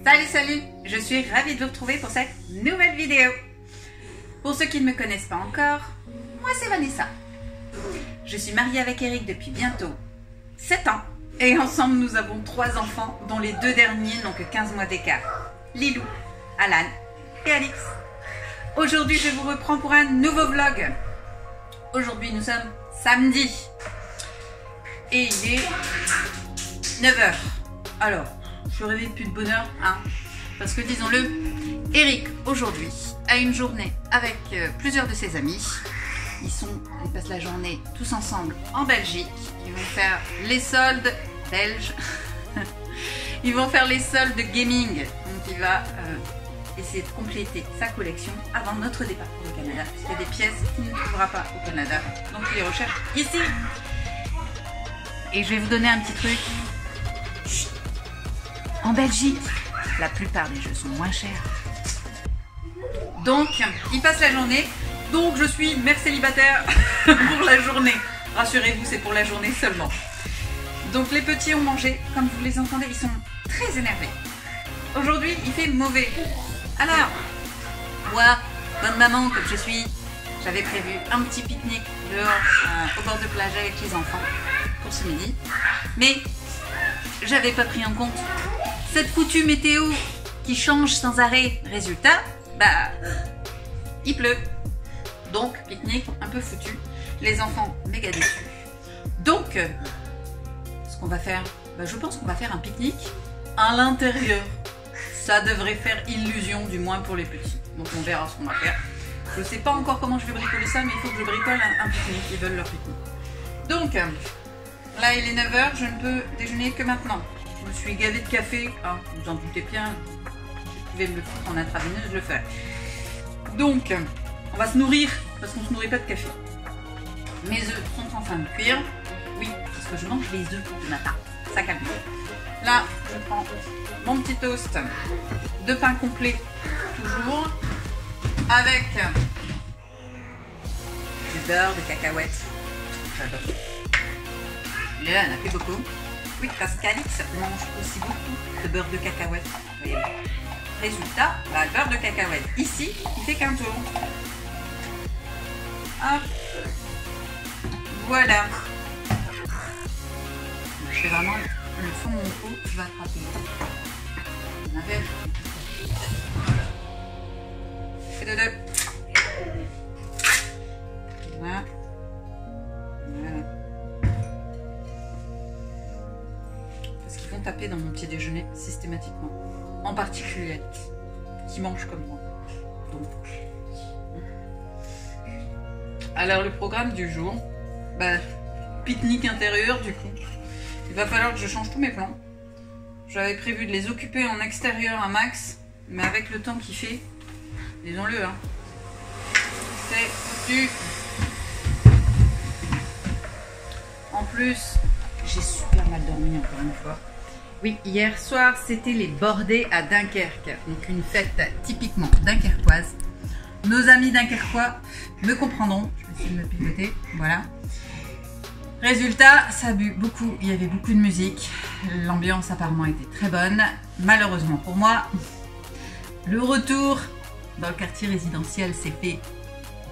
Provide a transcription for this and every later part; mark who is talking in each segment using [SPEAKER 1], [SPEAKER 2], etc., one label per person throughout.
[SPEAKER 1] Salut, je suis ravie de vous retrouver pour cette nouvelle vidéo. Pour ceux qui ne me connaissent pas encore, moi c'est Vanessa. Je suis mariée avec Eric depuis bientôt 7 ans et ensemble nous avons 3 enfants dont les 2 derniers n'ont que 15 mois d'écart. Lilou, Alan et Alix. Aujourd'hui je vous reprends pour un nouveau vlog. Aujourd'hui nous sommes samedi et il est 9h. Alors, je suis réveillée depuis de bonne heure, hein, parce que disons-le, Eric aujourd'hui a une journée avec plusieurs de ses amis. Ils passent la journée tous ensemble en Belgique. Ils vont faire les soldes belges. Ils vont faire les soldes de gaming. Donc il va essayer de compléter sa collection avant notre départ pour le Canada, parce qu'il y a des pièces qu'il ne trouvera pas au Canada. Donc il les recherche ici. Et je vais vous donner un petit truc. Chut. En Belgique, la plupart des jeux sont moins chers. Donc, il passe la journée. Donc, je suis mère célibataire pour la journée. Rassurez-vous, c'est pour la journée seulement. Donc, les petits ont mangé. Comme vous les entendez, ils sont très énervés. Aujourd'hui, il fait mauvais. Alors, moi, bonne maman comme je suis, j'avais prévu un petit pique-nique dehors au bord de plage avec les enfants pour ce midi. Mais j'avais pas pris en compte cette foutue météo qui change sans arrêt. Résultat, il pleut. Donc, pique-nique un peu foutu. Les enfants méga déçus. Donc, ce qu'on va faire, je pense qu'on va faire un pique-nique à l'intérieur. Ça devrait faire illusion, du moins pour les petits. Donc, on verra ce qu'on va faire. Je sais pas encore comment je vais bricoler ça, mais il faut que je bricole un pique-nique. Ils veulent leur pique-nique. Donc, là, il est 9h. Je ne peux déjeuner que maintenant. Je me suis gavée de café, vous en doutez bien, je pouvais me le foutre en intraveineuse, je le ferai. Donc, on va se nourrir, parce qu'on ne se nourrit pas de café. Mes œufs sont en train de cuire. Oui, parce que je mange les œufs le matin, ça calme. Là, je prends mon petit toast de pain complet, toujours, avec du beurre de cacahuètes. J'adore. Là, on a fait beaucoup. Oui, parce qu'Alix mange aussi beaucoup de beurre de cacahuète. Résultat, le beurre de cacahuète ici, il fait qu'un tour. Hop. Voilà. Je fais vraiment le fond de mon pot, je vais attraper. On avait et de deux. Voilà. Voilà. Taper dans mon petit déjeuner systématiquement, en particulier qui mange comme moi. Donc. Alors le programme du jour, pique-nique intérieur du coup. Il va falloir que je change tous mes plans. J'avais prévu de les occuper en extérieur un max, mais avec le temps qu'il fait, disons-le, c'est foutu. En plus, j'ai super mal dormi encore une fois. Oui, hier soir, c'était les bordées à Dunkerque. Donc une fête typiquement dunkerquoise. Nos amis dunkerquois me comprendront. Je vais essayer de me pivoter. Voilà. Résultat, ça a bu beaucoup. Il y avait beaucoup de musique. L'ambiance apparemment était très bonne. Malheureusement pour moi, le retour dans le quartier résidentiel s'est fait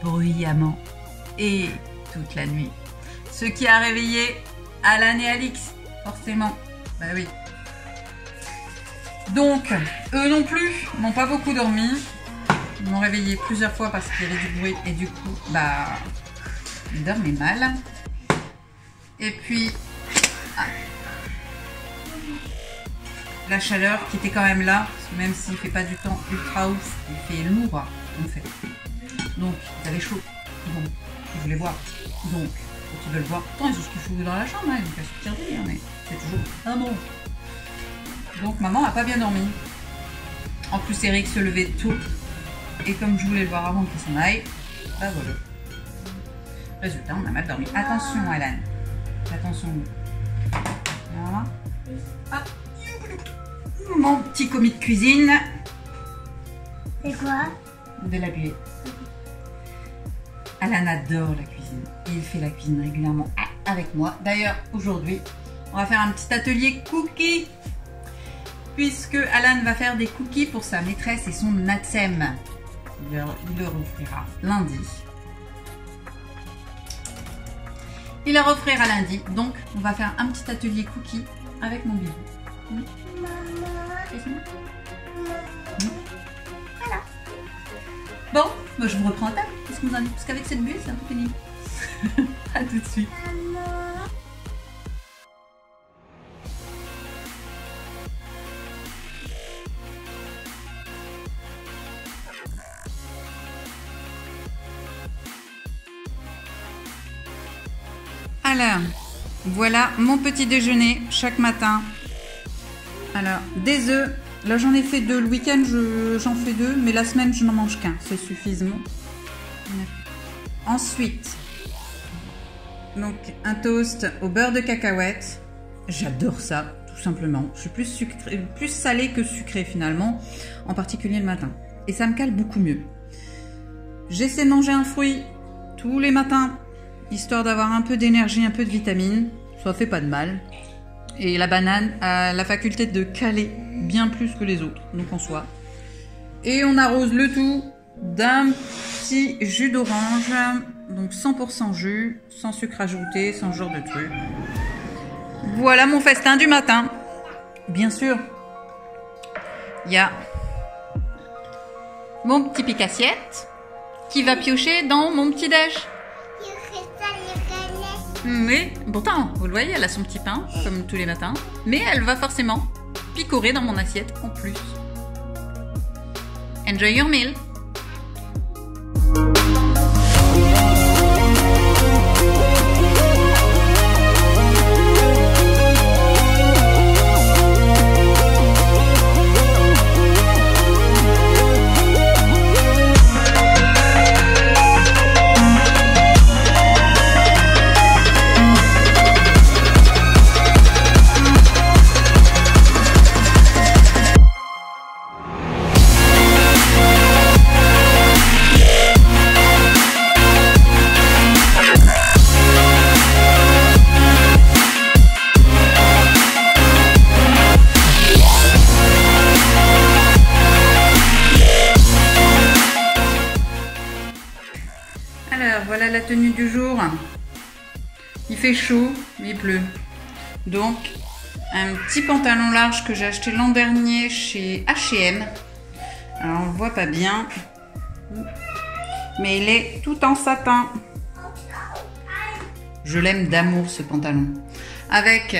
[SPEAKER 1] bruyamment et toute la nuit. Ce qui a réveillé Alan et Alix, forcément. Bah oui. Donc, eux non plus n'ont pas beaucoup dormi. Ils m'ont réveillé plusieurs fois parce qu'il y avait du bruit et du coup, ils dormaient mal. Et puis, la chaleur qui était quand même là, parce que même s'il ne fait pas du temps ultra ouf, il fait lourd en fait. Donc, ils avaient chaud. Donc, ils voulaient boire. Donc, quand ils veulent boire, pourtant ils ont ce qu'il faut dans la chambre, ils vont pas sortir de lit, mais c'est toujours un bon. Donc maman n'a pas bien dormi. En plus Eric se levait tôt. Et comme je voulais le voir avant qu'il s'en aille, voilà. Résultat, on a mal dormi. Attention Alan. Attention. Voilà. Hop. Mon petit commis de cuisine.
[SPEAKER 2] C'est quoi?
[SPEAKER 1] De la buée. Alan adore la cuisine. Et il fait la cuisine régulièrement avec moi. D'ailleurs, aujourd'hui, on va faire un petit atelier cookie. puisque Alan va faire des cookies pour sa maîtresse et son natsem. Il leur offrira lundi. Il leur offrira lundi, donc on va faire un petit atelier cookies avec mon bébé. Oui. Voilà. Bon, moi je vous reprends à table. Qu'est-ce que vous en dites? Parce qu'avec cette bulle, c'est un peu pénible. À tout de suite. Alors, voilà mon petit déjeuner chaque matin. Alors, des œufs. Là, j'en ai fait 2. Le week-end, j'en fais 2. Mais la semaine, je n'en mange qu'un. C'est suffisant. Ensuite, donc un toast au beurre de cacahuète. J'adore ça, tout simplement. Je suis plus salée que sucrée, finalement. En particulier le matin. Et ça me cale beaucoup mieux. J'essaie de manger un fruit tous les matins, histoire d'avoir un peu d'énergie, un peu de vitamine. Ça fait pas de mal. Et la banane a la faculté de caler bien plus que les autres, donc en soi. Et on arrose le tout d'un petit jus d'orange, donc 100% jus, sans sucre ajouté, sans ce genre de truc. Voilà mon festin du matin. Bien sûr, il y a mon petit pique-assiette qui va piocher dans mon petit déj. Mais pourtant, vous le voyez, elle a son petit pain, comme tous les matins. Mais elle va forcément picorer dans mon assiette en plus. Enjoy your meal! Alors voilà la tenue du jour. Il fait chaud, mais il pleut. Donc un petit pantalon large que j'ai acheté l'an dernier chez H&M. Alors on le voit pas bien, mais il est tout en satin. Je l'aime d'amour ce pantalon. Avec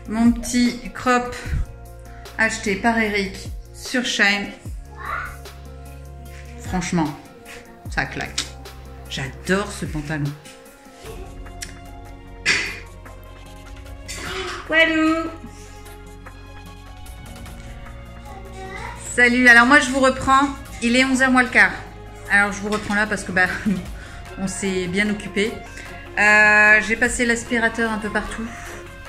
[SPEAKER 1] mon petit crop acheté par Eric sur Shein. Franchement, ça claque. J'adore ce pantalon. Walou! Salut, alors moi je vous reprends, il est 11h moins le quart. Alors je vous reprends là parce que bah, on s'est bien occupé. J'ai passé l'aspirateur un peu partout.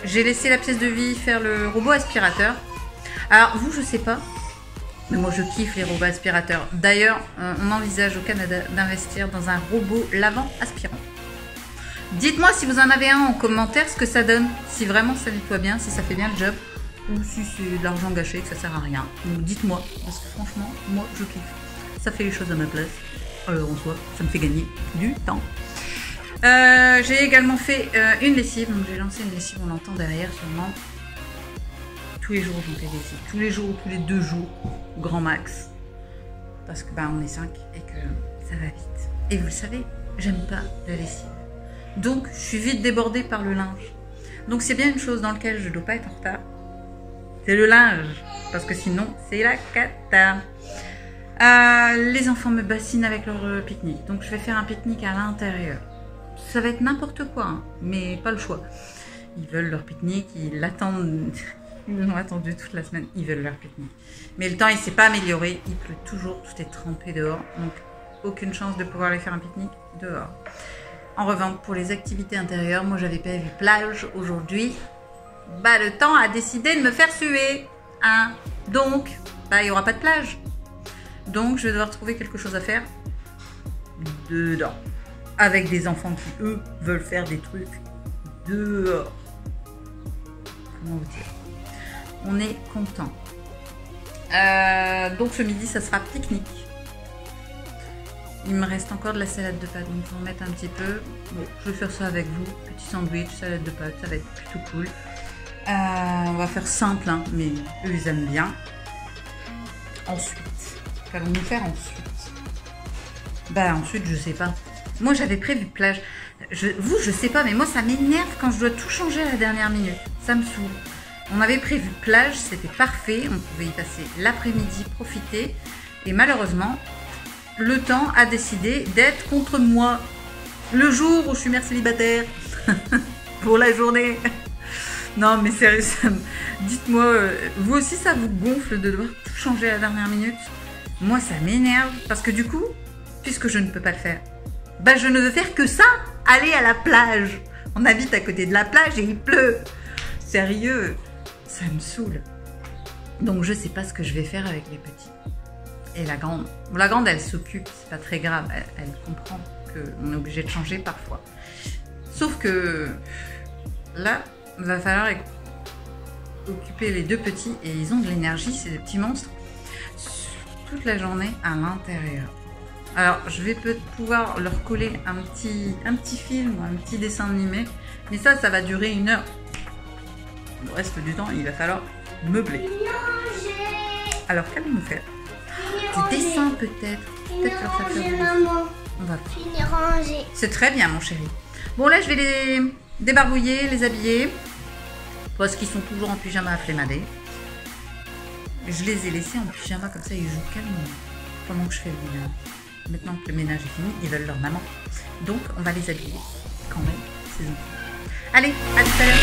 [SPEAKER 1] J'ai laissé la pièce de vie faire le robot aspirateur. Alors vous, je sais pas, mais moi je kiffe les robots aspirateurs. D'ailleurs, on envisage au Canada d'investir dans un robot lavant aspirant. Dites-moi si vous en avez un en commentaire, ce que ça donne, si vraiment ça nettoie bien, si ça fait bien le job, ou si c'est de l'argent gâché, que ça sert à rien. Donc dites-moi, parce que franchement, moi je kiffe. Ça fait les choses à ma place. Alors en soi, ça me fait gagner du temps. J'ai également fait une lessive, donc j'ai lancé une lessive, on l'entend derrière sûrement. Tous les jours j'en fais des lessives, tous les jours, tous les 2 jours, grand max. Parce que bah on est 5 et que ça va vite. Et vous le savez, j'aime pas la lessive. Donc je suis vite débordée par le linge. Donc c'est bien une chose dans laquelle je ne dois pas être en retard. C'est le linge, parce que sinon c'est la cata. Les enfants me bassinent avec leur pique-nique, donc je vais faire un pique-nique à l'intérieur. Ça va être n'importe quoi, hein, mais pas le choix. Ils veulent leur pique-nique, ils l'attendent, ils l'ont attendu toute la semaine, ils veulent leur pique-nique. Mais le temps il s'est pas amélioré, il pleut toujours, tout est trempé dehors, donc aucune chance de pouvoir aller faire un pique-nique dehors. En revanche, pour les activités intérieures, moi j'avais prévu plage aujourd'hui. Bah le temps a décidé de me faire suer, hein. Donc, bah il n'y aura pas de plage. Donc je vais devoir trouver quelque chose à faire dedans. Avec des enfants qui, eux, veulent faire des trucs dehors. Comment vous dire? On est content. Donc ce midi, ça sera pique-nique. Il me reste encore de la salade de pâtes, donc je vais en mettre un petit peu. Bon, je vais faire ça avec vous. Petit sandwich, salade de pâtes, ça va être plutôt cool. On va faire simple, hein, mais eux, ils aiment bien. Ensuite, qu'allons-nous faire ensuite? Bah ensuite, je sais pas. Moi, j'avais prévu plage. Je sais pas, mais moi, ça m'énerve quand je dois tout changer à la dernière minute. Ça me saoule. On avait prévu plage, c'était parfait. On pouvait y passer l'après-midi, profiter. Et malheureusement, le temps a décidé d'être contre moi. Le jour où je suis mère célibataire. Pour la journée. Non, mais sérieux, dites-moi, vous aussi, ça vous gonfle de devoir tout changer à la dernière minute? Moi, ça m'énerve. Parce que du coup, puisque je ne peux pas le faire, bah, je ne veux faire que ça. Aller à la plage. On habite à côté de la plage et il pleut. Sérieux, ça me saoule. Donc, je sais pas ce que je vais faire avec les petits. Et la grande. La grande, elle s'occupe, c'est pas très grave. Elle comprend qu'on est obligé de changer parfois. Sauf que là, il va falloir occuper les deux petits et ils ont de l'énergie, ces petits monstres, toute la journée à l'intérieur. Alors, je vais peut-être pouvoir leur coller un petit film ou un petit dessin animé, mais ça va durer 1 heure. Le reste du temps, il va falloir meubler. Alors, qu'allons-nous faire? Du dessin peut-être. Peut-être leur faire faire du dessin. On va
[SPEAKER 2] ranger.
[SPEAKER 1] C'est très bien, mon chéri. Bon, là, je vais les débarbouiller, les habiller. Parce qu'ils sont toujours en pyjama à flemmader. Je les ai laissés en pyjama, comme ça, ils jouent calmement. Pendant que je fais le ménage. Maintenant que le ménage est fini, ils veulent leur maman. Donc, on va les habiller quand même, ces enfants. Allez, à tout à l'heure.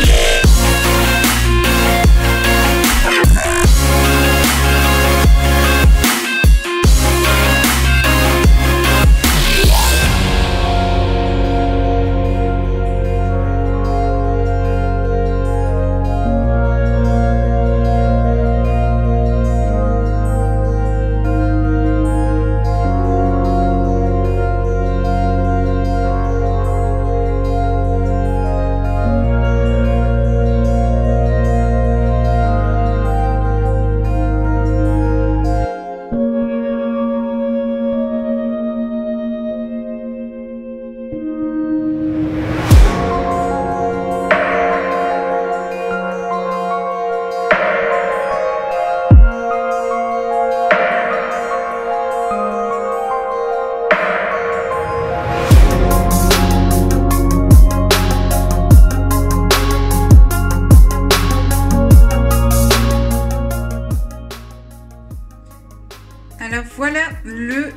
[SPEAKER 1] Alors voilà le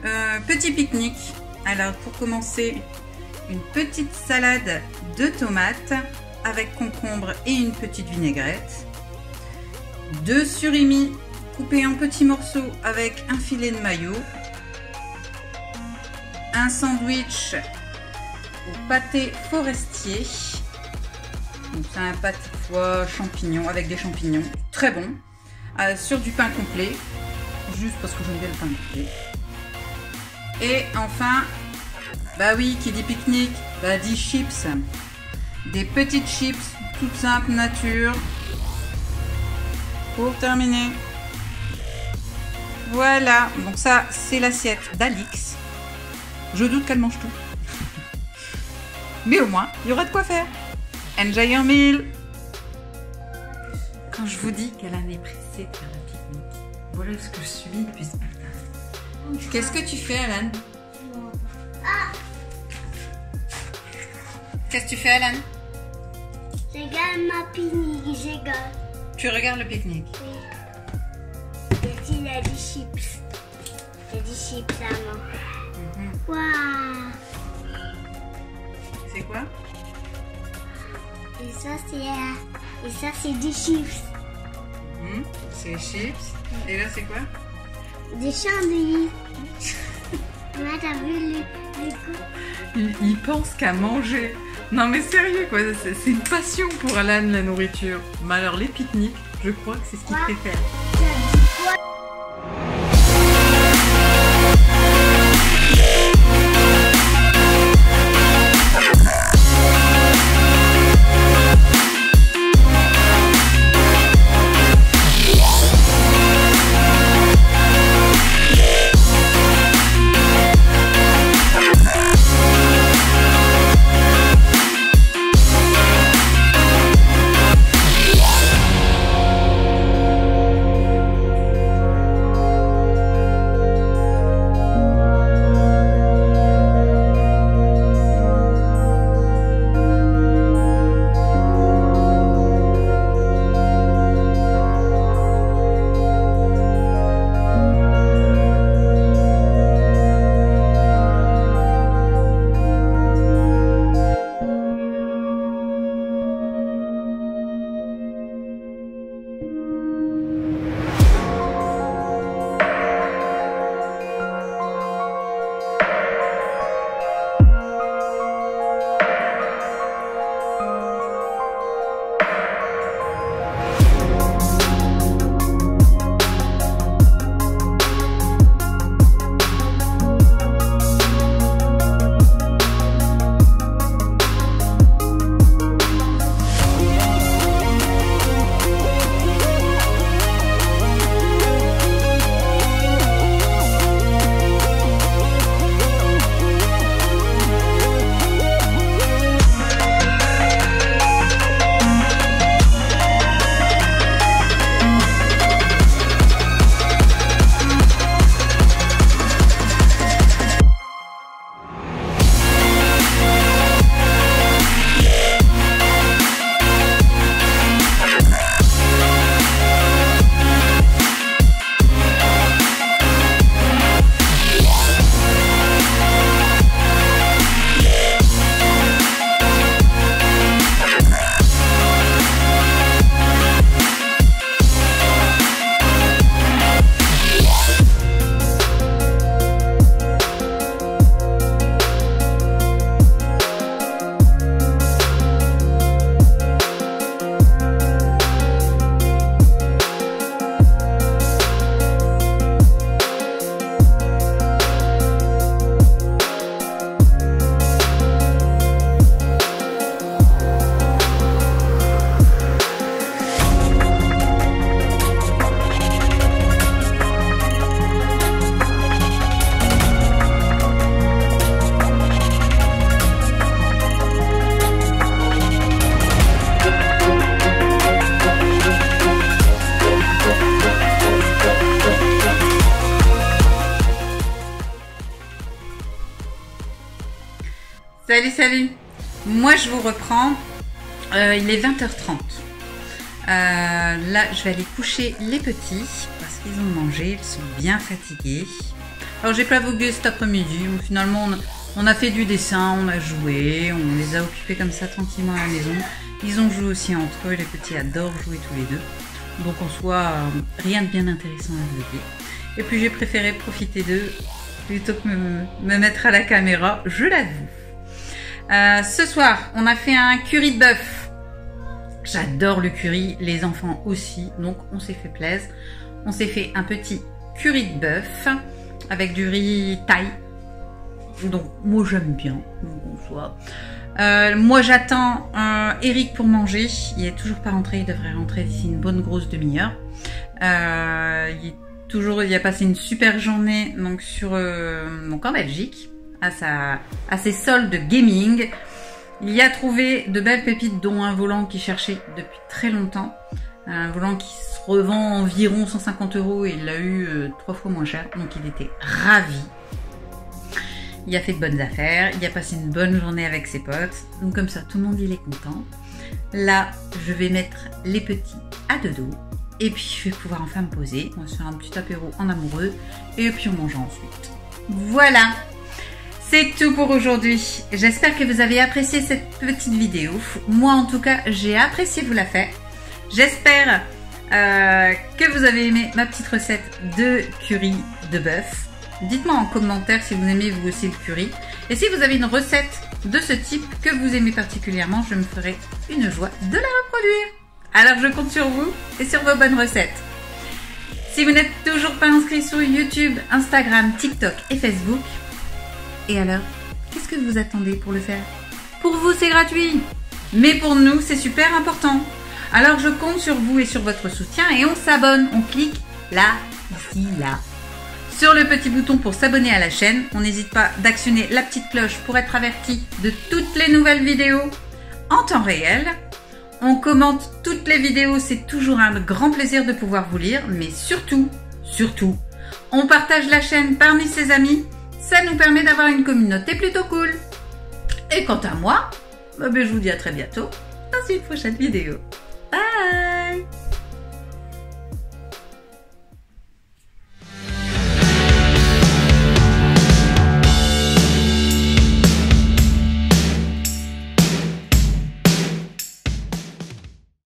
[SPEAKER 1] petit pique-nique. Alors pour commencer, une petite salade de tomates avec concombre et une petite vinaigrette. 2 surimi coupés en petits morceaux avec un filet de mayo. Un sandwich au pâté forestier. Donc c'est un pâté de foie champignons avec des champignons. Très bon. Sur du pain complet. Juste parce que j'aime bien le pain complet. Et enfin, bah oui, qui dit pique-nique, bah dit chips. Des petites chips, toutes simples, nature. Pour terminer. Voilà, donc ça c'est l'assiette d'Alix. Je doute qu'elle mange tout. Mais au moins, il y aura de quoi faire. Enjoy your meal. Quand je vous dis qu'Alan est pressée de faire un pique-nique, voilà ce que je suis depuis ce matin. Qu'est-ce que tu fais, Alan? Qu'est-ce que tu fais, Alan?
[SPEAKER 2] Je regarde ma pique-nique, je regarde.
[SPEAKER 1] Tu regardes le pique-nique?
[SPEAKER 2] Oui. Et il y a des chips. Il y a des chips à moi. Waouh!
[SPEAKER 1] C'est quoi?
[SPEAKER 2] Et ça c'est des chips.
[SPEAKER 1] C'est les chips. Et là, c'est quoi?
[SPEAKER 2] Des chandeliers. Là, t'as vu les coups?
[SPEAKER 1] Il pense qu'à manger. Non mais sérieux quoi, c'est une passion pour Alan la nourriture. Mais alors les pique-niques, je crois que c'est ce qu'il préfère. Salut, salut. Moi, je vous reprends. Il est 20h30. Là, je vais aller coucher les petits parce qu'ils ont mangé. Ils sont bien fatigués. Alors, j'ai pas vogué cet après-midi. Finalement, on a fait du dessin, on a joué. On les a occupés comme ça tranquillement à la maison. Ils ont joué aussi entre eux. Les petits adorent jouer tous les deux. Donc, en soi, rien de bien intéressant à vous dire. Et puis, j'ai préféré profiter d'eux plutôt que me mettre à la caméra. Je l'avoue. Ce soir, on a fait un curry de bœuf. J'adore le curry, les enfants aussi, donc on s'est fait plaisir. On s'est fait un petit curry de bœuf avec du riz thaï. Donc moi j'aime bien. Moi j'attends Eric pour manger. Il est toujours pas rentré, il devrait rentrer d'ici une bonne grosse demi-heure. Il a passé une super journée donc en Belgique. À ses soldes gaming. Il y a trouvé de belles pépites, dont un volant qu'il cherchait depuis très longtemps. Un volant qui se revend environ 150 € et il l'a eu 3 fois moins cher. Donc il était ravi. Il a fait de bonnes affaires. Il a passé une bonne journée avec ses potes. Donc comme ça, tout le monde il est content. Là, je vais mettre les petits à dodo. Et puis je vais pouvoir enfin me poser. On va se faire un petit apéro en amoureux. Et puis on mange ensuite. Voilà! C'est tout pour aujourd'hui. J'espère que vous avez apprécié cette petite vidéo. Moi, en tout cas, j'ai apprécié vous la faire. J'espère que vous avez aimé ma petite recette de curry de bœuf. Dites-moi en commentaire si vous aimez vous aussi le curry. Et si vous avez une recette de ce type que vous aimez particulièrement, je me ferai une joie de la reproduire. Alors, je compte sur vous et sur vos bonnes recettes. Si vous n'êtes toujours pas inscrit sur YouTube, Instagram, TikTok et Facebook, et alors, qu'est-ce que vous attendez pour le faire? Pour vous, c'est gratuit. Mais pour nous, c'est super important. Alors, je compte sur vous et sur votre soutien et on s'abonne. On clique là, ici, là. Sur le petit bouton pour s'abonner à la chaîne. On n'hésite pas d'actionner la petite cloche pour être averti de toutes les nouvelles vidéos en temps réel. On commente toutes les vidéos. C'est toujours un grand plaisir de pouvoir vous lire. Mais surtout, on partage la chaîne parmi ses amis. Ça nous permet d'avoir une communauté plutôt cool. Et quant à moi, je vous dis à très bientôt dans une prochaine vidéo.